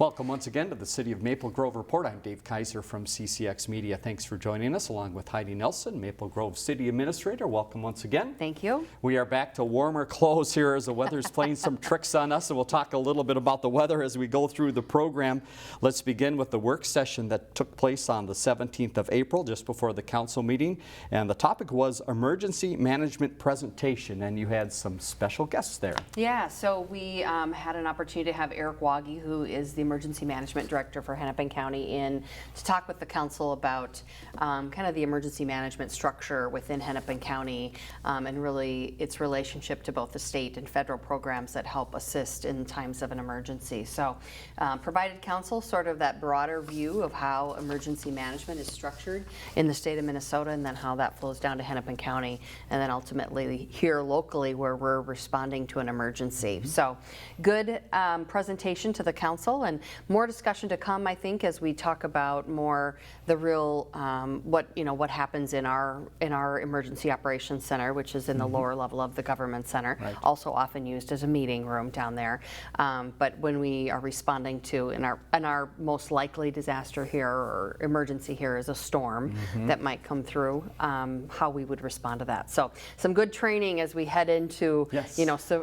Welcome once again to the City of Maple Grove Report. I'm Dave Kaiser from CCX Media. Thanks for joining us, along with Heidi Nelson, Maple Grove City Administrator. Welcome once again. Thank you. We are back to warmer clothes here as the weather's playing some tricks on us, and we'll talk a little bit about the weather as we go through the program. Let's begin with the work session that took place on the 17th of April, just before the council meeting. And the topic was emergency management presentation, and you had some special guests there. Yeah, so we had an opportunity to have Eric Waggy, who is the Emergency Management Director for Hennepin County, in to talk with the council about kind of the emergency management structure within Hennepin County and really its relationship to both the state and federal programs that help assist in times of an emergency. So provided council sort of that broader view of how emergency management is structured in the state of Minnesota, and then how that flows down to Hennepin County, and then ultimately here locally where we're responding to an emergency. So good presentation to the council, and more discussion to come, I think, as we talk about more the real what happens in our emergency operations center, which is in the lower level of the government center, right. Also often used as a meeting room down there. But when we are responding to in our most likely disaster here or emergency here is a storm that might come through, how we would respond to that. So some good training as we head into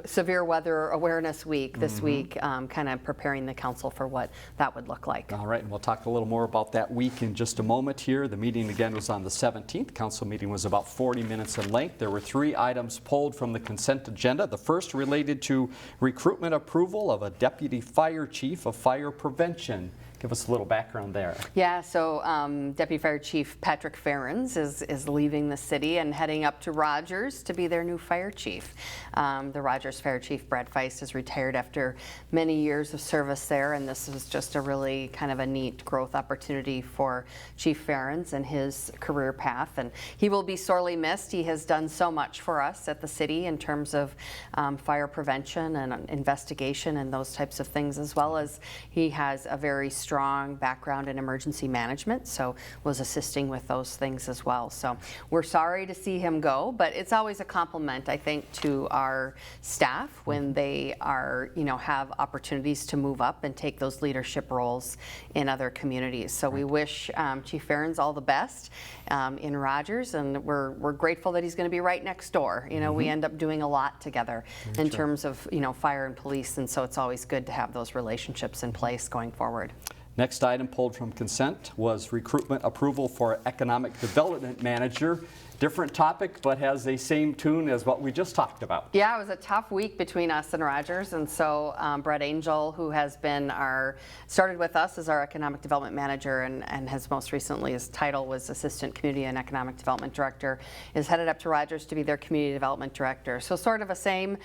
severe weather awareness week this week, kind of preparing the council for what that would look like. All right, and we'll talk a little more about that week in just a moment here. The meeting again was on the 17th. Council meeting was about 40 minutes in length. There were 3 items pulled from the consent agenda. The first related to recruitment approval of a deputy fire chief of fire prevention. Give us a little background there. Yeah, so Deputy Fire Chief Patrick Ferens is leaving the city and heading up to Rogers to be their new fire chief. The Rogers Fire Chief, Brad Feist, is retired after many years of service there, and this is just a really kind of a neat growth opportunity for Chief Ferens and his career path. And he will be sorely missed. He has done so much for us at the city in terms of fire prevention and investigation and those types of things, as well as he has a very strong background in emergency management, so was assisting with those things as well. So we're sorry to see him go, but it's always a compliment, I think, to our staff when they are, have opportunities to move up and take those leadership roles in other communities. So we wish Chief Ferens all the best in Rogers, and we're grateful that he's going to be right next door. We end up doing a lot together in terms of fire and police, and so it's always good to have those relationships in place going forward. Next item pulled from consent was recruitment approval for economic development manager. Different topic, but has the same tune as what we just talked about. Yeah, it was a tough week between us and Rogers, and so Brett Angel, who has been started with us as our economic development manager and has most recently, his title was Assistant Community and Economic Development Director, is headed up to Rogers to be their Community Development Director. So sort of a same,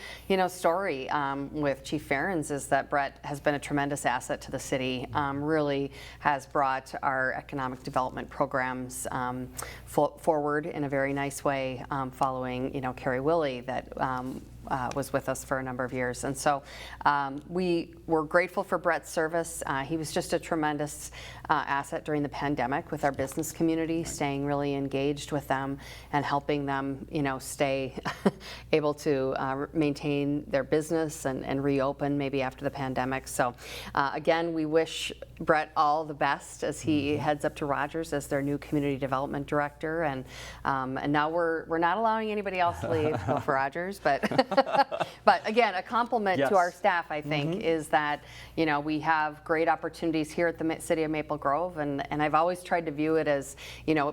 story with Chief Ferens, is that Brett has been a tremendous asset to the city, really has brought our economic development programs forward in a very nice way, following Carrie Willie that was with us for a number of years. And so we were grateful for Brett's service. He was just a tremendous asset during the pandemic with our business community, staying really engaged with them and helping them stay able to maintain their business and reopen maybe after the pandemic. So again, we wish Brett all the best as he heads up to Rogers as their new community development director, and now we're not allowing anybody else to leave for Rogers, but but again, a compliment to our staff, I think, is that we have great opportunities here at the City of Maple Grove, and I've always tried to view it as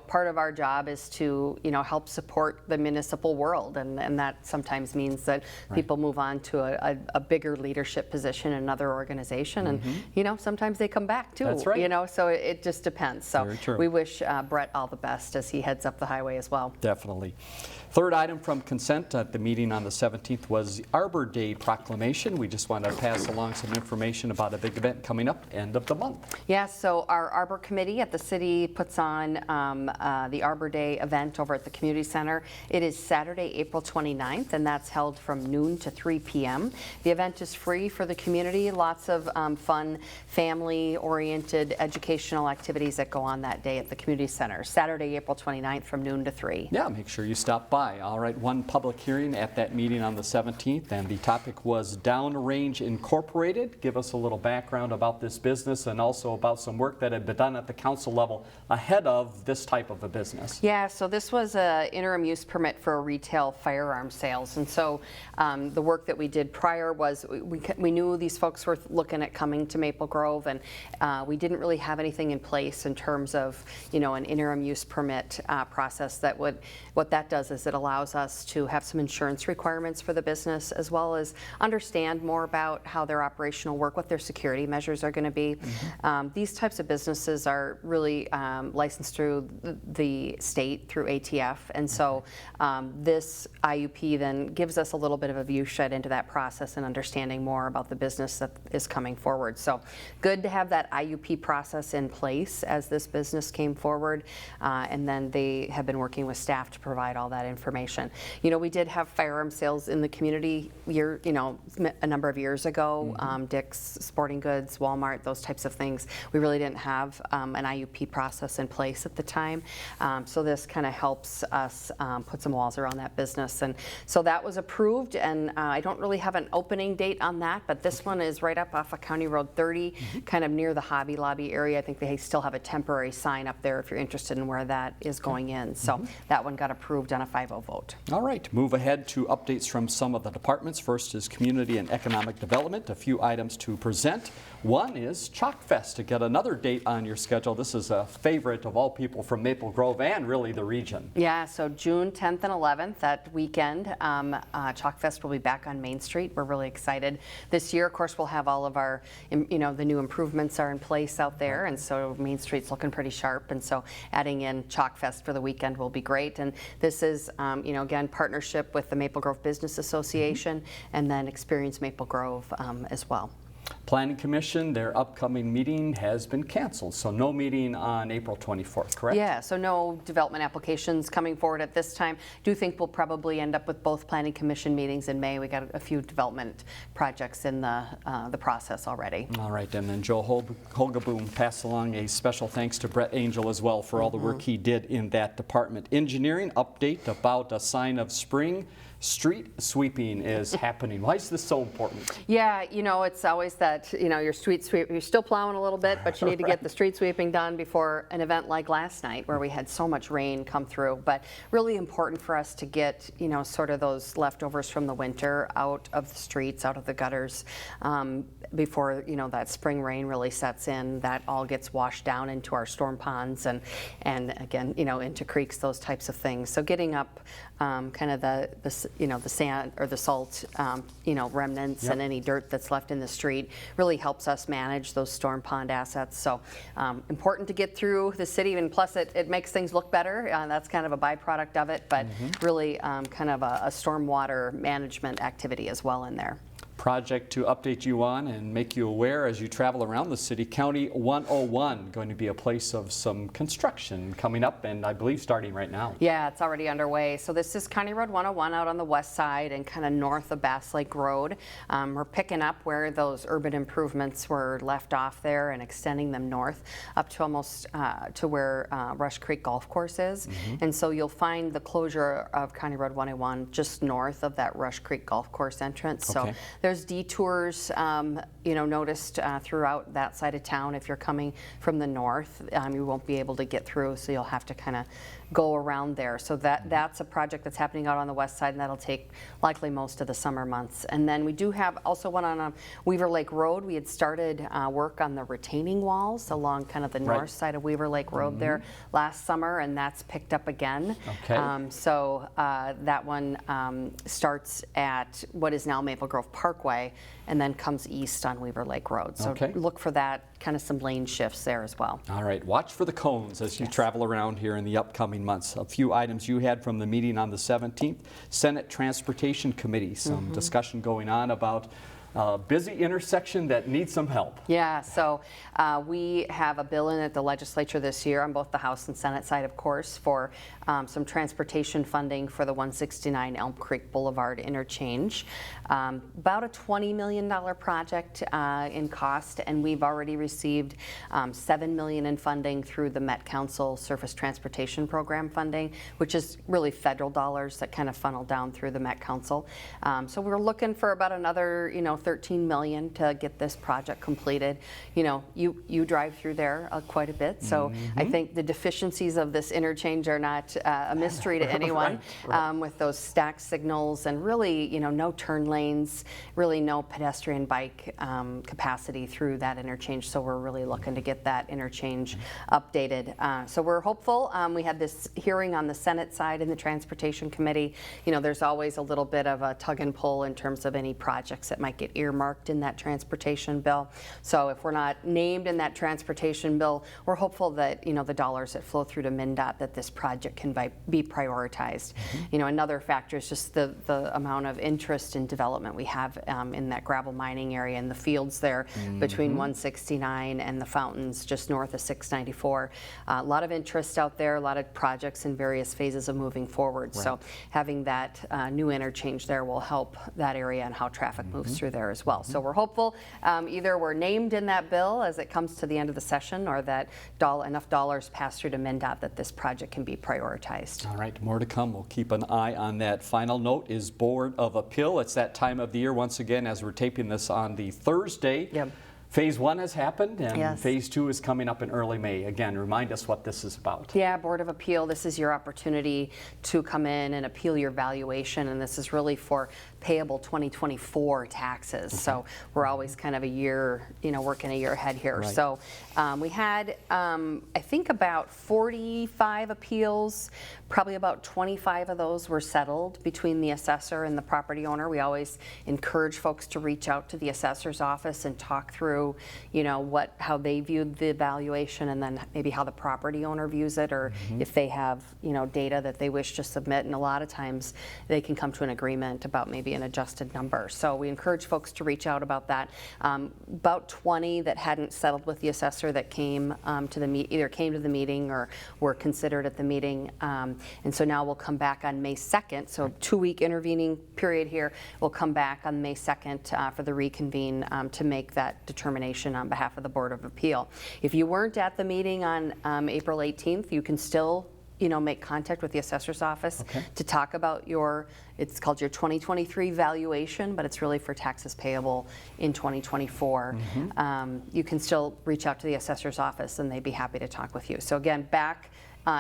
part of our job is to help support the municipal world, and that sometimes means that people move on to a bigger leadership position in another organization, and sometimes they come back too. That's right. So it just depends. So we wish Brett all the best as he heads up the highway as well. Definitely. Third item from consent at the meeting on the 17th was the Arbor Day Proclamation. We just want to pass along some information about a big event coming up end of the month. Yeah, so our Arbor Committee at the city puts on the Arbor Day event over at the Community Center. It is Saturday, April 29th, and that's held from noon to 3 p.m. The event is free for the community. Lots of fun, family-oriented educational activities that go on that day at the Community Center. Saturday, April 29th from noon to 3. Yeah, make sure you stop by. by. All right, one public hearing at that meeting on the 17th, and the topic was Downrange Incorporated. Give us a little background about this business and also about some work that had been done at the council level ahead of this type of a business. Yeah, so this was an interim use permit for retail firearm sales. And so the work that we did prior was we knew these folks were looking at coming to Maple Grove, and we didn't really have anything in place in terms of, an interim use permit process that would, what that does is it allows us to have some insurance requirements for the business, as well as understand more about how their operational work, what their security measures are going to be. These types of businesses are really licensed through the state, through ATF, and so this IUP then gives us a little bit of a view shed into that process and understanding more about the business that is coming forward. So good to have that IUP process in place as this business came forward, and then they have been working with staff to provide all that information. We did have firearm sales in the community a number of years ago, Dick's Sporting Goods, Walmart, those types of things. We really didn't have an IUP process in place at the time, so this kind of helps us put some walls around that business. And so that was approved, and I don't really have an opening date on that, but this one is right up off of County Road 30, kind of near the Hobby Lobby area. I think they still have a temporary sign up there if you're interested in where that is going in. So that one got approved on a 5-0 vote. All right, move ahead to updates from some of the departments. First is Community and Economic Development. A few items to present. One is Chalk Fest, to get another date on your schedule. This is a favorite of all people from Maple Grove and really the region. Yeah, so June 10th and 11th, that weekend, Chalk Fest will be back on Main Street. We're really excited. This year, of course, we'll have all of our, the new improvements are in place out there, and so Main Street's looking pretty sharp, and so adding in Chalk Fest for the weekend will be great. And this is, again, partnership with the Maple Grove Business Association and then Experience Maple Grove as well. Planning Commission, their upcoming meeting has been canceled, so no meeting on April 24th, correct? Yeah, so no development applications coming forward at this time. Do think we'll probably end up with both Planning Commission meetings in May. We got a few development projects in the process already. All right, and then Joe Holgaboom passed along a special thanks to Brett Angel as well for all the work he did in that department. Engineering update about a sign of spring. Street sweeping is happening. Why is this so important? Yeah, it's always that, your street sweep, you're still plowing a little bit, but you need to get the street sweeping done before an event like last night where we had so much rain come through. But really important for us to get, sort of those leftovers from the winter out of the streets, out of the gutters, before, that spring rain really sets in. That all gets washed down into our storm ponds and again, into creeks, those types of things. So getting up kind of the sand or the salt, remnants and any dirt that's left in the street really helps us manage those storm pond assets. So important to get through the city, and plus it makes things look better. That's kind of a byproduct of it, but really kind of a stormwater management activity as well in there. Project to update you on and make you aware as you travel around the city. County 101, going to be a place of some construction coming up, and I believe starting right now. Yeah, it's already underway. So this is County Road 101 out on the west side and kind of north of Bass Lake Road. We're picking up where those urban improvements were left off there and extending them north up to almost to where Rush Creek Golf Course is. And so you'll find the closure of County Road 101 just north of that Rush Creek Golf Course entrance. So there's detours, noticed throughout that side of town. If you're coming from the north, you won't be able to get through, so you'll have to kind of go around there. So that's a project that's happening out on the west side, and that'll take likely most of the summer months. And then we do have also one on Weaver Lake Road. We had started work on the retaining walls along kind of the north side of Weaver Lake Road there last summer, and that's picked up again. So that one starts at what is now Maple Grove Parkway and then comes east on Weaver Lake Road. So look for that, kind of some lane shifts there as well. All right, watch for the cones as you travel around here in the upcoming months. A few items you had from the meeting on the 17th. Senate Transportation Committee, some discussion going on about busy intersection that needs some help. Yeah, so we have a bill in at the legislature this year on both the House and Senate side, of course, for some transportation funding for the 169 Elm Creek Boulevard interchange. About a $20 million project in cost, and we've already received $7 million in funding through the Met Council Surface Transportation Program funding, which is really federal dollars that kind of funnel down through the Met Council. So we're looking for about another, $13 million to get this project completed. You drive through there quite a bit, so I think the deficiencies of this interchange are not a mystery to anyone. Right. With those stacked signals and really, no turn lanes, really no pedestrian bike capacity through that interchange. So we're really looking to get that interchange updated. So we're hopeful. We had this hearing on the Senate side in the Transportation Committee. There's always a little bit of a tug and pull in terms of any projects that might get earmarked in that transportation bill. So if we're not named in that transportation bill, we're hopeful that, the dollars that flow through to MnDOT, that this project can be prioritized. Another factor is just the amount of interest and development we have in that gravel mining area and the fields there between 169 and the fountains just north of 694. A lot of interest out there, a lot of projects in various phases of moving forward. Right. So having that new interchange there will help that area and how traffic moves through there as well. So we're hopeful either we're named in that bill as it comes to the end of the session, or that enough dollars pass through to MnDOT that this project can be prioritized. All right, more to come. We'll keep an eye on that. Final note is Board of Appeal. It's that time of the year once again as we're taping this on the Thursday. Yep. Phase 1 has happened, and Yes. Phase 2 is coming up in early May. Again, remind us what this is about. Yeah, Board of Appeal, this is your opportunity to come in and appeal your valuation, and this is really for payable 2024 taxes. So we're always kind of a year, working a year ahead here. Right. So we had, I think, about 45 appeals. Probably about 25 of those were settled between the assessor and the property owner. We always encourage folks to reach out to the assessor's office and talk through, how they viewed the valuation, and then maybe how the property owner views it, or if they have, data that they wish to submit. And a lot of times they can come to an agreement about maybe an adjusted number. So we encourage folks to reach out about that. About 20 that hadn't settled with the assessor that came to the either came to the meeting or were considered at the meeting. And so now we'll come back on May 2nd. So 2-week intervening period here. We'll come back on May 2nd for the reconvene to make that determination on behalf of the Board of Appeal. If you weren't at the meeting on April 18th, you can still make contact with the assessor's office to talk about it's called your 2023 valuation, but it's really for taxes payable in 2024. You can still reach out to the assessor's office and they'd be happy to talk with you. So again, back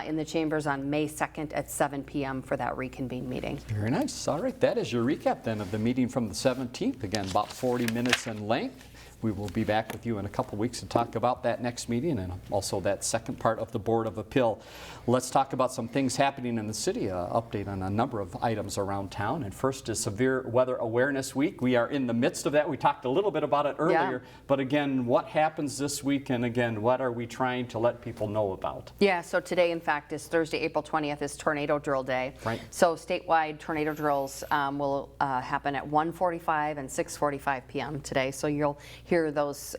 in the chambers on May 2nd at 7 p.m. for that reconvene meeting. Very nice. All right, that is your recap then of the meeting from the 17th. Again, about 40 minutes in length. We will be back with you in a couple weeks to talk about that next meeting and also that second part of the Board of Appeal. Let's talk about some things happening in the city, update on a number of items around town. And first is Severe Weather Awareness Week. We are in the midst of that. We talked a little bit about it earlier, but again, what happens this week, and again, what are we trying to let people know about? Yeah, so today, in fact, is Thursday, April 20th, is Tornado Drill Day. Right. So statewide tornado drills will happen at 1:45 and 6:45 p.m. today. So you'll hear those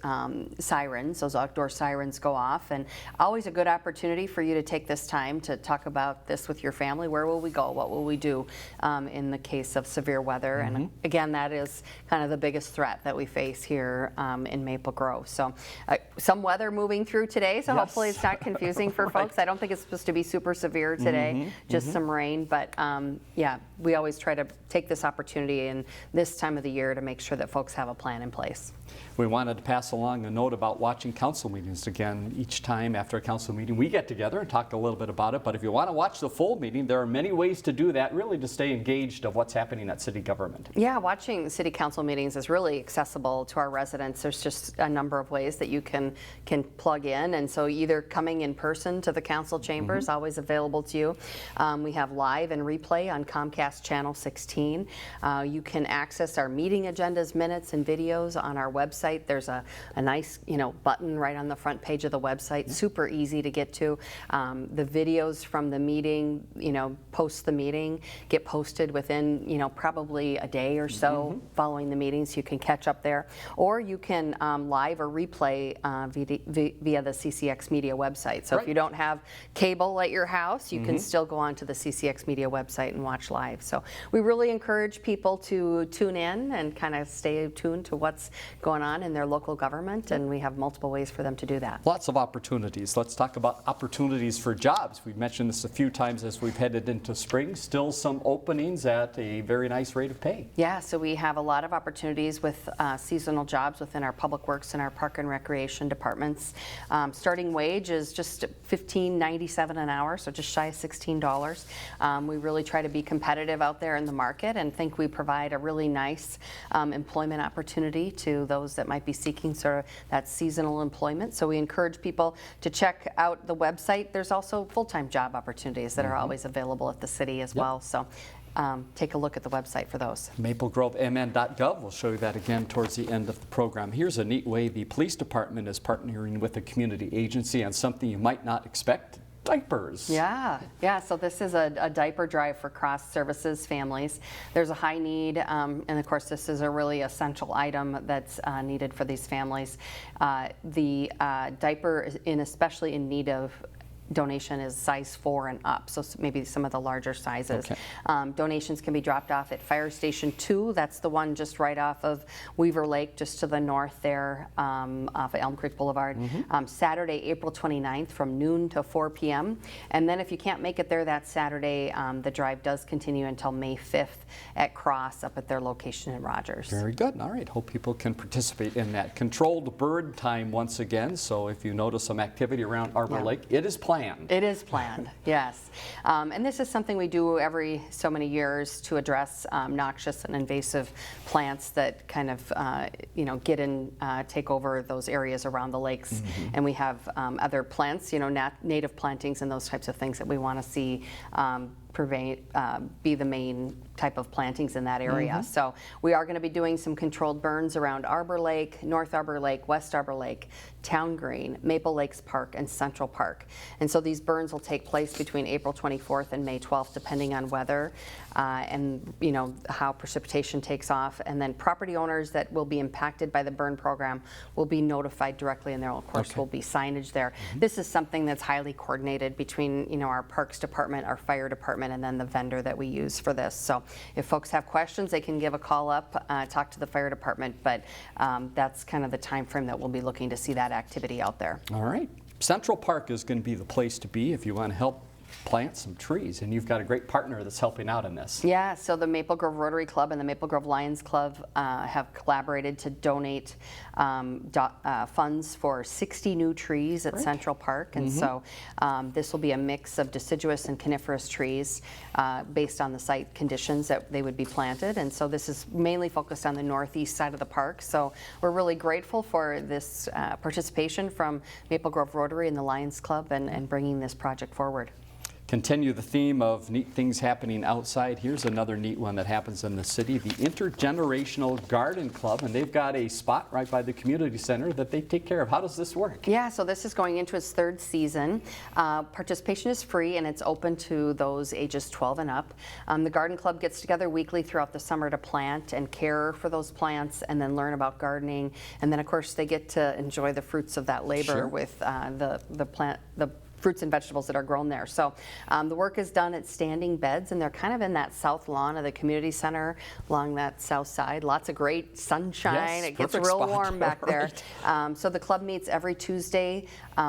sirens, those outdoor sirens go off, and always a good opportunity for you to take this time to talk about this with your family. Where will we go? What will we do in the case of severe weather? And again, that is kind of the biggest threat that we face here in Maple Grove. So some weather moving through today, so hopefully it's not confusing for folks. I don't think it's supposed to be super severe today, just some rain, but yeah, we always try to take this opportunity in this time of the year to make sure that folks have a plan in place. We wanted to pass along a note about watching council meetings. Again, each time after a council meeting, we get together and talk a little bit about it. But if you want to watch the full meeting, there are many ways to do that, really to stay engaged of what's happening at city government. Yeah, watching city council meetings is really accessible to our residents. There's just a number of ways that you can plug in. And so either coming in person to the council chambers, always available to you. We have live and replay on Comcast Channel 16. You can access our meeting agendas, minutes, and videos on our website website. There's a nice, button right on the front page of the website, super easy to get to. The videos from the meeting, post the meeting, get posted within, probably a day or so following the meeting, so you can catch up there. Or you can live or replay via the CCX Media website. So if you don't have cable at your house, you can still go onto the CCX Media website and watch live. So we really encourage people to tune in and kind of stay tuned to what's going on in their local government, and we have multiple ways for them to do that. Lots of opportunities. Let's talk about opportunities for jobs. We've mentioned this a few times as we've headed into spring. Still some openings at a very nice rate of pay. Yeah, so we have a lot of opportunities with seasonal jobs within our Public Works and our Park and Recreation departments. Starting wage is just $15.97 an hour, so just shy of $16. We really try to be competitive out there in the market and think we provide a really nice employment opportunity to those that might be seeking sort of that seasonal employment. So we encourage people to check out the website. There's also full-time job opportunities that are always available at the city as well. So take a look at the website for those. MapleGroveMN.gov. We'll show you that again towards the end of the program. Here's a neat way the police department is partnering with a community agency on something you might not expect. Diapers. Yeah, so this is a diaper drive for cross services families. There's a high need, and of course this is a really essential item that's needed for these families. The diaper is especially in need of donation is size 4 and up, so maybe some of the larger sizes. Okay. Donations can be dropped off at Fire Station 2. That's the one just right off of Weaver Lake, just to the north there, off of Elm Creek Boulevard. Saturday, April 29th from noon to 4 p.m. And then if you can't make it there that Saturday, the drive does continue until May 5th at Cross up at their location in Rogers. Very good. All right. Hope people can participate in that. Controlled bird time once again. So if you notice some activity around Arbor Lake, it is planned. It is planned, yes. And this is something we do every so many years to address noxious and invasive plants that kind of, get in, take over those areas around the lakes. And we have other plants, native plantings and those types of things that we want to see be the main type of plantings in that area. So we are going to be doing some controlled burns around Arbor Lake, North Arbor Lake, West Arbor Lake, Town Green, Maple Lakes Park, and Central Park. And so these burns will take place between April 24th and May 12th, depending on weather and how precipitation takes off. And then property owners that will be impacted by the burn program will be notified directly, and there of course will be signage there. This is something that's highly coordinated between our Parks Department, our Fire Department, and then the vendor that we use for this. So if folks have questions, they can give a call up, talk to the Fire Department, but that's kind of the time frame that we'll be looking to see that activity out there. All right. Central Park is going to be the place to be if you want to help plant some trees, and you've got a great partner that's helping out in this. Yeah, so the Maple Grove Rotary Club and the Maple Grove Lions Club have collaborated to donate funds for 60 new trees at Central Park, and so this will be a mix of deciduous and coniferous trees based on the site conditions that they would be planted, and so this is mainly focused on the northeast side of the park. So we're really grateful for this participation from Maple Grove Rotary and the Lions Club and bringing this project forward. Continue the theme of neat things happening outside. Here's another neat one that happens in the city, the Intergenerational Garden Club, and they've got a spot right by the community center that they take care of. How does this work? Yeah, so this is going into its 3rd season. Participation is free and it's open to those ages 12 and up. The Garden Club gets together weekly throughout the summer to plant and care for those plants and then learn about gardening. And then of course they get to enjoy the fruits of that labor with the fruits and vegetables that are grown there. So the work is done at standing beds, and they're kind of in that south lawn of the community center along that south side. Lots of great sunshine. Yes, it gets real spot. warm back there. So the club meets every Tuesday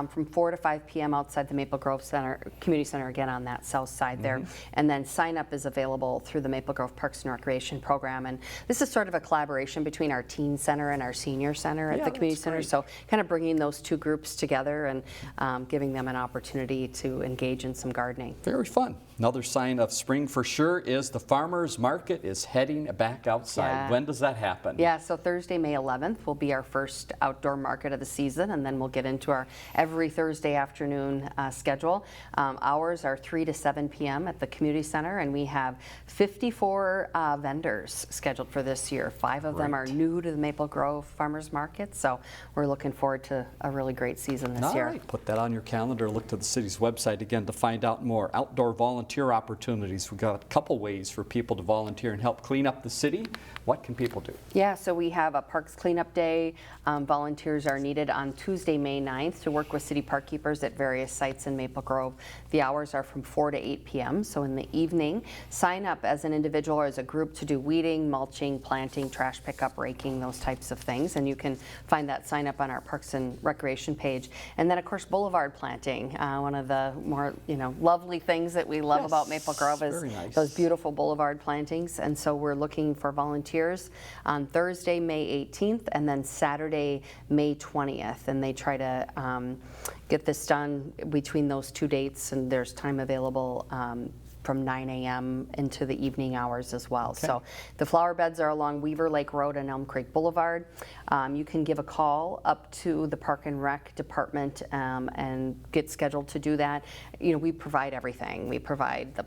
from 4 to 5 p.m. outside the Maple Grove Center, Community Center, again on that south side there. And then sign up is available through the Maple Grove Parks and Recreation program. And this is sort of a collaboration between our teen center and our senior center at the community center. So kind of bringing those two groups together and giving them an opportunity to engage in some gardening. Very fun. Another sign of spring for sure is the farmers market is heading back outside. Yeah. When does that happen? Yeah, so Thursday, May 11th will be our first outdoor market of the season, and then we'll get into our every Thursday afternoon schedule. Hours are 3 to 7 p.m. at the community center, and we have 54 vendors scheduled for this year. 5 of them are new to the Maple Grove Farmers Market, so we're looking forward to a really great season this year. All right, put that on your calendar. Look to the city's website again to find out more. Outdoor volunteer opportunities. We've got a couple ways for people to volunteer and help clean up the city. What can people do? Yeah, so we have a Parks Cleanup Day. Volunteers are needed on Tuesday, May 9th to work with city park keepers at various sites in Maple Grove. The hours are from 4 to 8 p.m. So in the evening, sign up as an individual or as a group to do weeding, mulching, planting, trash pickup, raking, those types of things. And you can find that sign up on our Parks and Recreation page. And then, of course, Boulevard planting. One of the more lovely things that we love about Maple Grove is those beautiful boulevard plantings. And so we're looking for volunteers on Thursday, May 18th, and then Saturday, May 20th. And they try to get this done between those 2 dates, and there's time available from 9 a.m. into the evening hours as well. Okay. So the flower beds are along Weaver Lake Road and Elm Creek Boulevard. You can give a call up to the Park and Rec department and get scheduled to do that. We provide everything. We provide the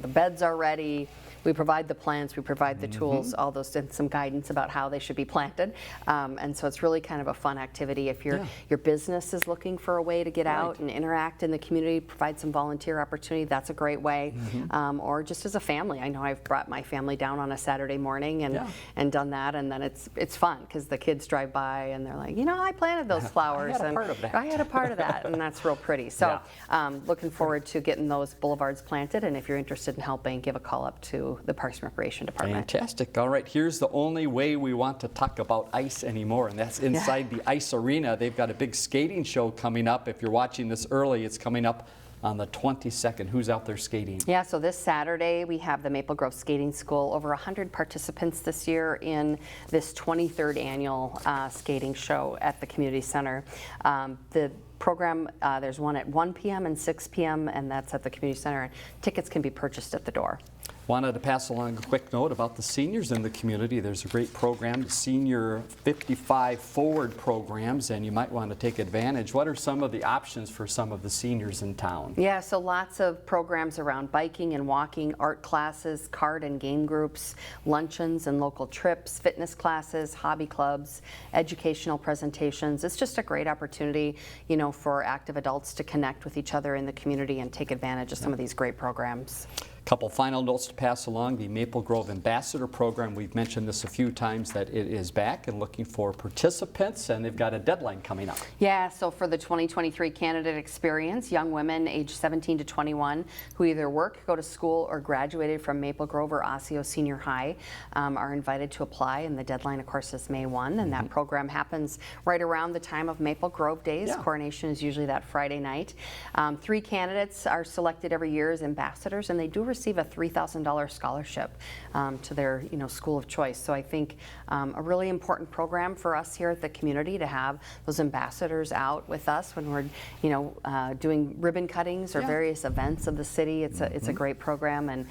beds are ready. We provide the plants, we provide the tools, all those, and some guidance about how they should be planted. And so it's really kind of a fun activity. If your business is looking for a way to get out and interact in the community, provide some volunteer opportunity, that's a great way. Or just as a family. I know I've brought my family down on a Saturday morning and done that, and then it's fun because the kids drive by and they're like, I planted those flowers. I had a part of that. I had a part of that, and that's real pretty. So looking forward to getting those boulevards planted, and if you're interested in helping, give a call up to the Parks and Recreation Department. Fantastic. All right, here's the only way we want to talk about ice anymore, and that's inside the ice arena. They've got a big skating show coming up. If you're watching this early, it's coming up on the 22nd. Who's out there skating? Yeah, so this Saturday we have the Maple Grove Skating School. Over 100 participants this year in this 23rd annual skating show at the community center. The program, there's one at 1 p.m. and 6 p.m. and that's at the community center. Tickets can be purchased at the door. Wanted to pass along a quick note about the seniors in the community. There's a great program, Senior 55 Forward programs, and you might want to take advantage. What are some of the options for some of the seniors in town? Yeah, so lots of programs around biking and walking, art classes, card and game groups, luncheons and local trips, fitness classes, hobby clubs, educational presentations. It's just a great opportunity, for active adults to connect with each other in the community and take advantage of some of these great programs. Couple final notes to pass along. The Maple Grove Ambassador Program, we've mentioned this a few times that it is back and looking for participants, and they've got a deadline coming up. Yeah, so for the 2023 candidate experience, young women aged 17 to 21 who either work, go to school, or graduated from Maple Grove or Osseo Senior High are invited to apply, and the deadline, of course, is May 1, and that program happens right around the time of Maple Grove Days. Coronation is usually that Friday night. 3 candidates are selected every year as ambassadors, and they do receive a $3,000 scholarship to their school of choice. So I think a really important program for us here at the community to have those ambassadors out with us when we're doing ribbon cuttings or various events of the city. It's a great program, and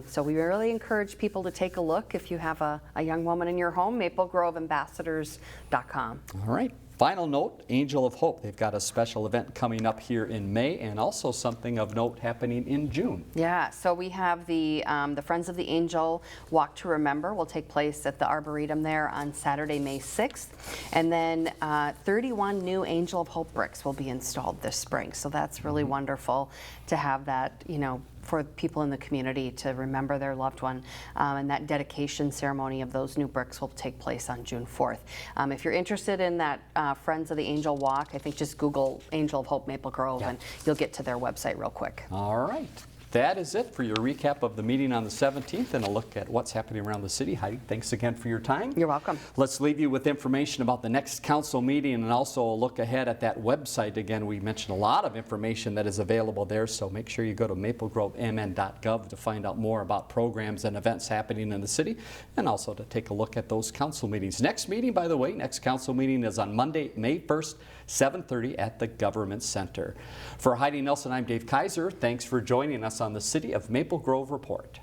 so we really encourage people to take a look. If you have a young woman in your home, maplegroveambassadors.com. All right. Final note, Angel of Hope. They've got a special event coming up here in May, and also something of note happening in June. Yeah, so we have the Friends of the Angel Walk to Remember will take place at the Arboretum there on Saturday, May 6th. And then 31 new Angel of Hope bricks will be installed this spring. So that's really wonderful to have that, for people in the community to remember their loved one. And that dedication ceremony of those new bricks will take place on June 4th. If you're interested in that Friends of the Angel Walk, I think just Google Angel of Hope Maple Grove and you'll get to their website real quick. All right. That is it for your recap of the meeting on the 17th and a look at what's happening around the city. Heidi, thanks again for your time. You're welcome. Let's leave you with information about the next council meeting and also a look ahead at that website. Again, we mentioned a lot of information that is available there, so make sure you go to maplegrovemn.gov to find out more about programs and events happening in the city, and also to take a look at those council meetings. Next meeting, by the way, next council meeting is on Monday, May 1st, 7:30 at the Government Center. For Heidi Nelson, I'm Dave Kaiser. Thanks for joining us on the City of Maple Grove report.